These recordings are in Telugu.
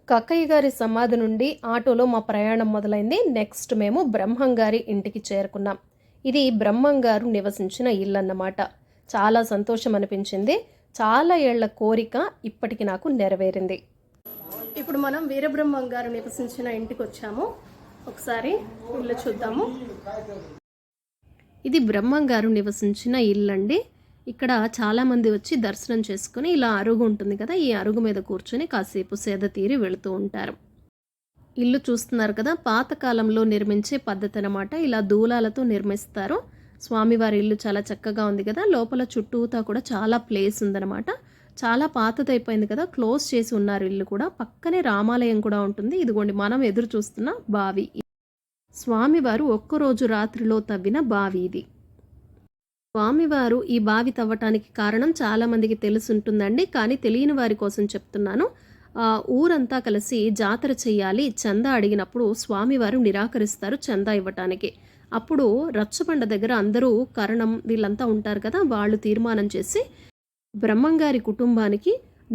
కక్కయ్య గారి సమాధి నుండి ఆటోలో మా ప్రయాణం మొదలైంది. నెక్స్ట్ మేము బ్రహ్మం గారి ఇంటికి చేరుకున్నాం. ఇది బ్రహ్మం గారు నివసించిన ఇల్లు అన్నమాట. చాలా సంతోషం అనిపించింది. చాలా ఏళ్ల కోరిక ఇప్పటికి నాకు నెరవేరింది. ఇప్పుడు మనం వీరబ్రహ్మం గారు నివసించిన ఇంటికి వచ్చాము. ఒకసారి ఇల్లు చూద్దాము. ఇది బ్రహ్మం గారు నివసించిన ఇల్లు అండి. ఇక్కడ చాలామంది వచ్చి దర్శనం చేసుకుని ఇలా అరుగు ఉంటుంది కదా, ఈ అరుగు మీద కూర్చొని కాసేపు సేద తీరి వెళుతూ ఉంటారు. ఇల్లు చూస్తున్నారు కదా, పాతకాలంలో నిర్మించే పద్ధతి అన్నమాట. ఇలా దూలాలతో నిర్మిస్తారు. స్వామివారి ఇల్లు చాలా చక్కగా ఉంది కదా, లోపల చుట్టూతా కూడా చాలా ప్లేస్ ఉందన్నమాట. చాలా పాతదైపోయింది కదా, క్లోజ్ చేసి ఉన్నారు ఇల్లు కూడా. పక్కనే రామాలయం కూడా ఉంటుంది. ఇదిగోండి మనం ఎదురు చూస్తున్న బావి. స్వామివారు ఒక్కరోజు రాత్రిలో తవ్విన బావి ఇది. స్వామివారు ఈ బావి తవ్వటానికి కారణం చాలామందికి తెలుసుంటుందండి, కానీ తెలియని వారి కోసం చెప్తున్నాను. ఊరంతా కలిసి జాతర చెయ్యాలి, చందా అడిగినప్పుడు స్వామివారు నిరాకరిస్తారు చందా ఇవ్వటానికి. అప్పుడు రచ్చబండ దగ్గర అందరూ కరణం వీళ్ళంతా ఉంటారు కదా, వాళ్ళు తీర్మానం చేసి బ్రహ్మంగారి కుటుంబానికి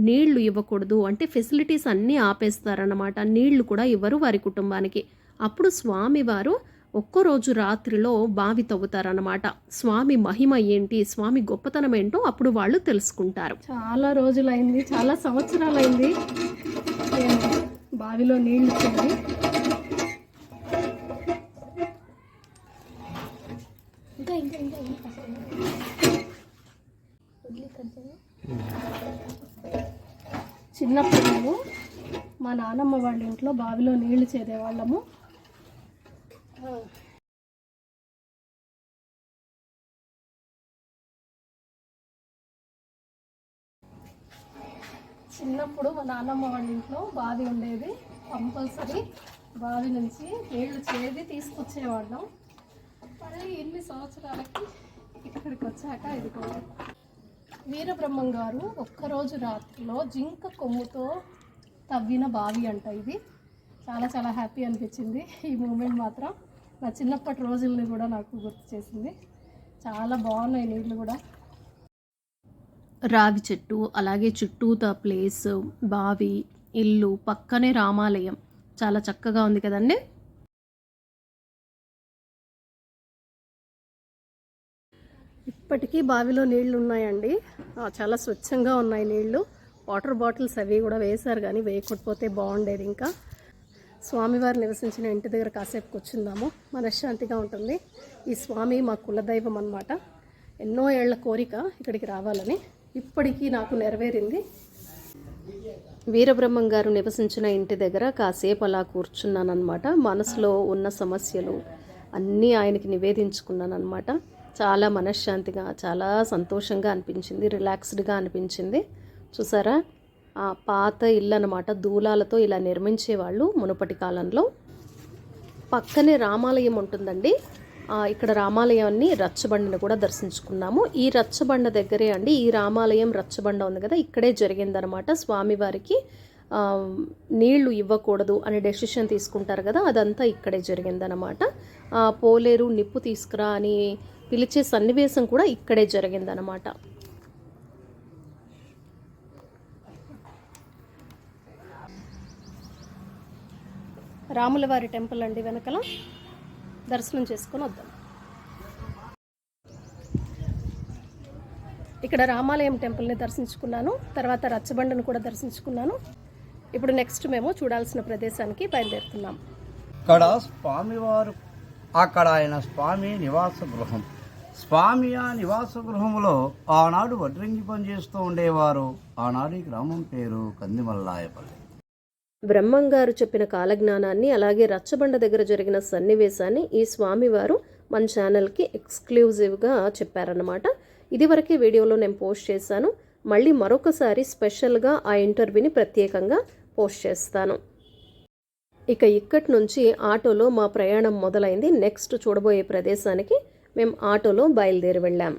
నీళ్లు ఇవ్వకూడదు, అంటే ఫెసిలిటీస్ అన్నీ ఆపేస్తారన్నమాట. నీళ్లు కూడా ఇవ్వరు వారి కుటుంబానికి. అప్పుడు స్వామివారు ఒక్కరోజు రాత్రిలో బావి తవ్వుతారన్నమాట. స్వామి మహిమ ఏంటి, స్వామి గొప్పతనం ఏంటో అప్పుడు వాళ్ళు తెలుసుకుంటారు. చాలా రోజులైంది, చాలా సంవత్సరాలైంది బావిలో నీళ్లు చేరి. చిన్నప్పుడు మేము మా నాన్నమ్మ వాళ్ళ ఇంట్లో బావిలో నీళ్లు చేరేవాళ్ళము. చిన్నప్పుడు మా నాన్నమ్మ వాళ్ళ ఇంట్లో బావి ఉండేది. కంపల్సరీ బావి నుంచి నీళ్లు చేది తీసుకొచ్చేవాళ్ళం. మళ్ళీ ఎన్ని సంవత్సరాలకి ఇక్కడికి వచ్చాక ఇదిగో వీరబ్రహ్మం గారు ఒక్కరోజు రాత్రిలో జింక కొమ్ముతో తవ్విన బావి అంట ఇది. చాలా చాలా హ్యాపీ అనిపించింది ఈ మూమెంట్ మాత్రం. నా చిన్నప్పటి రోజుల్ని కూడా నాకు గుర్తు చేసింది. చాలా బాగున్నాయి నీళ్ళు కూడా. రావి చెట్టు, అలాగే చుట్టూతా ప్లేస్, బావి, ఇల్లు, పక్కనే రామాలయం. చాలా చక్కగా ఉంది కదండి. ఇప్పటికీ బావిలో నీళ్లు ఉన్నాయండి. చాలా స్వచ్ఛంగా ఉన్నాయి నీళ్లు. వాటర్ బాటిల్స్ అవి కూడా వేశారు, కానీ వేయకపోతే బాగుండేది. ఇంకా స్వామివారు నివసించిన ఇంటి దగ్గర కాసేపు కూర్చుందాము, మనశ్శాంతిగా ఉంటుంది. ఈ స్వామి మా కులదైవం అన్నమాట. ఎన్నో ఏళ్ల కోరిక ఇక్కడికి రావాలని ఇప్పటికీ నాకు నెరవేరింది. వీరబ్రహ్మం గారు నివసించిన ఇంటి దగ్గర కాసేపు అలా కూర్చున్నానమాట. మనసులో ఉన్న సమస్యలు అన్నీ ఆయనకి నివేదించుకున్నాను అనమాట. చాలా మనశ్శాంతిగా, చాలా సంతోషంగా అనిపించింది, రిలాక్స్డ్గా అనిపించింది. చూసారా, ఆ పాత ఇల్లు అన్నమాట. దూలాలతో ఇలా నిర్మించేవాళ్ళు మునుపటి కాలంలో. పక్కనే రామాలయం ఉంటుందండి. ఇక్కడ రామాలయాన్ని, రచ్చబండను కూడా దర్శించుకున్నాము. ఈ రచ్చబండ దగ్గరే అండి ఈ రామాలయం. రచ్చబండ ఉంది కదా, ఇక్కడే జరిగిందనమాట. స్వామివారికి నీళ్లు ఇవ్వకూడదు అనే డెసిషన్ తీసుకుంటారు కదా, అదంతా ఇక్కడే జరిగిందనమాట. పోలేరు నిప్పు తీసుకురా అని పిలిచే సన్నివేశం కూడా ఇక్కడే జరిగిందనమాట. రాములవారి టెంపుల్ అండి వెనకల. దర్శనం చేసుకొని వద్దాం. ఇక్కడ రామాలయం టెంపుల్ని దర్శించుకున్నాను, తర్వాత రచ్చబండను కూడా దర్శించుకున్నాను. ఇప్పుడు నెక్స్ట్ మేము చూడాల్సిన ప్రదేశానికి బయలుదేరుతున్నాం. ఇక్కడ స్వామివారు, అక్కడ ఆయన స్వామి నివాస గృహం. స్వామి ఆ నివాస గృహంలో ఆనాడు వడ్రంగి పనిచేస్తూ ఉండేవారు. ఆనాడు ఈ గ్రామం పేరు కందిమల్లాయపల్లి. బ్రహ్మంగారు చెప్పిన కాలజ్ఞానాన్ని, అలాగే రచ్చబండ దగ్గర జరిగిన సన్నివేశాన్ని ఈ స్వామివారు మన ఛానల్కి ఎక్స్క్లూజివ్గా చెప్పారన్నమాట. ఇదివరకే వీడియోలో నేను పోస్ట్ చేశాను. మళ్ళీ మరొకసారి స్పెషల్గా ఆ ఇంటర్వ్యూని ప్రత్యేకంగా పోస్ట్ చేస్తాను. ఇక ఇక్కడి నుంచి ఆటోలో మా ప్రయాణం మొదలైంది. నెక్స్ట్ చూడబోయే ప్రదేశానికి మేము ఆటోలో బయలుదేరి వెళ్ళాం.